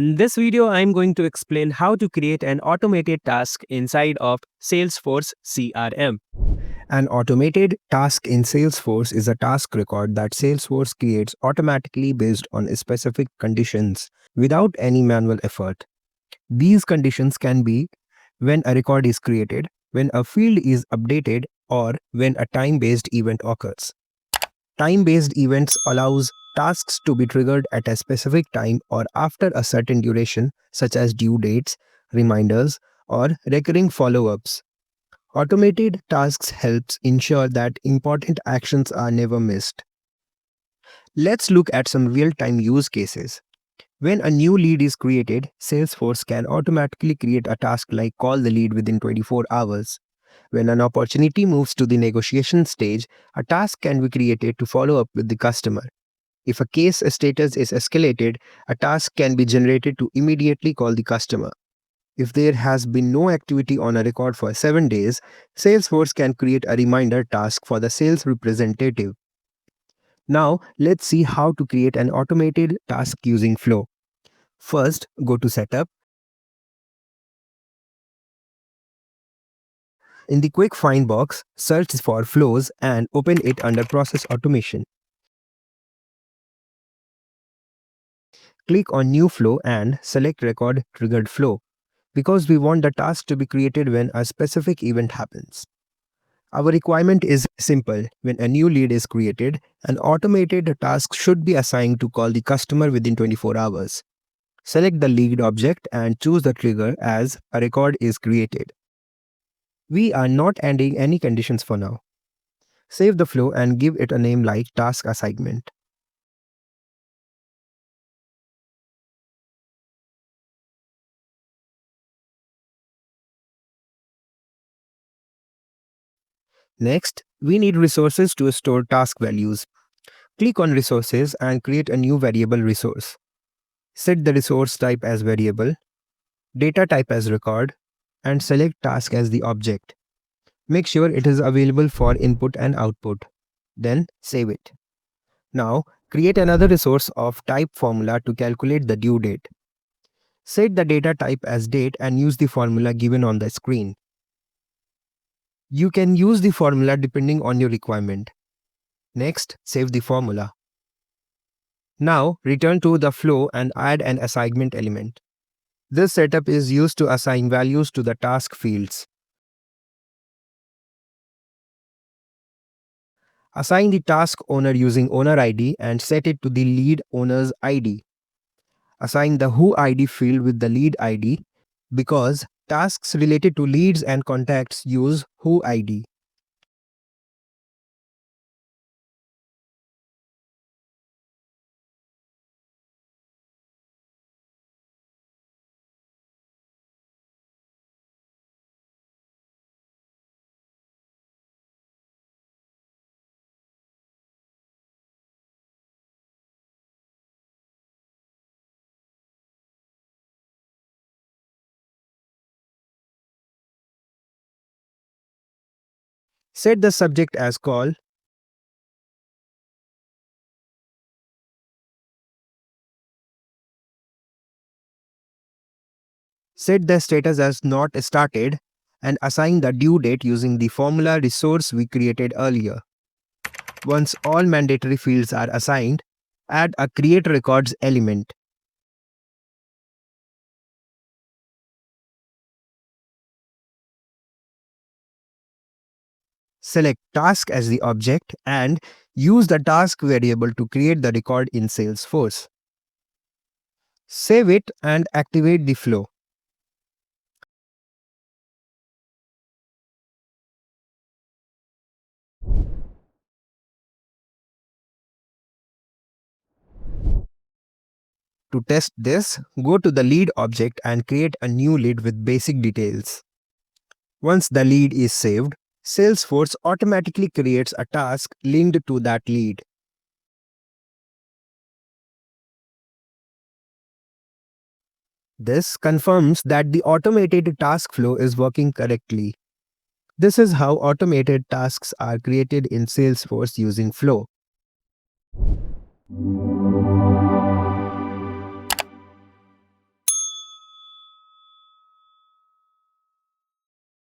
In this video, I'm going to explain how to create an automated task inside of Salesforce CRM. An automated task in Salesforce is a task record that Salesforce creates automatically based on specific conditions without any manual effort. These conditions can be when a record is created, when a field is updated, or when a time-based event occurs. Time-based events allows tasks to be triggered at a specific time or after a certain duration, such as due dates, reminders, or recurring follow-ups. Automated tasks helps ensure that important actions are never missed. Let's look at some real-time use cases. When a new lead is created, Salesforce can automatically create a task like call the lead within 24 hours. When an opportunity moves to the negotiation stage, a task can be created to follow up with the customer. If a case status is escalated, a task can be generated to immediately call the customer. If there has been no activity on a record for 7 days, Salesforce can create a reminder task for the sales representative. Now, let's see how to create an automated task using Flow. First, go to Setup. In the Quick Find box, search for Flows and open it under Process Automation. Click on New Flow and select Record Triggered Flow, because we want the task to be created when a specific event happens. Our requirement is simple. When a new lead is created, an automated task should be assigned to call the customer within 24 hours. Select the lead object and choose the trigger as a record is created. We are not adding any conditions for now. Save the flow and give it a name like Task Assignment. Next, we need resources to store task values. Click on Resources and create a new variable resource. Set the resource type as variable, data type as record, and select task as the object. Make sure it is available for input and output. Then save it. Now, create another resource of type formula to calculate the due date. Set the data type as date and use the formula given on the screen. You can use the formula depending on your requirement. Next, save the formula. Now, return to the flow and add an assignment element. This setup is used to assign values to the task fields. Assign the task owner using owner ID and set it to the lead owner's ID. Assign the Who ID field with the lead ID because tasks related to leads and contacts use Who ID. Set the subject as call. Set the status as not started and assign the due date using the formula resource we created earlier. Once all mandatory fields are assigned, add a create records element. Select task as the object and use the task variable to create the record in Salesforce. Save it and activate the flow. To test this, go to the lead object and create a new lead with basic details. Once the lead is saved, Salesforce automatically creates a task linked to that lead. This confirms that the automated task flow is working correctly. This is how automated tasks are created in Salesforce using Flow.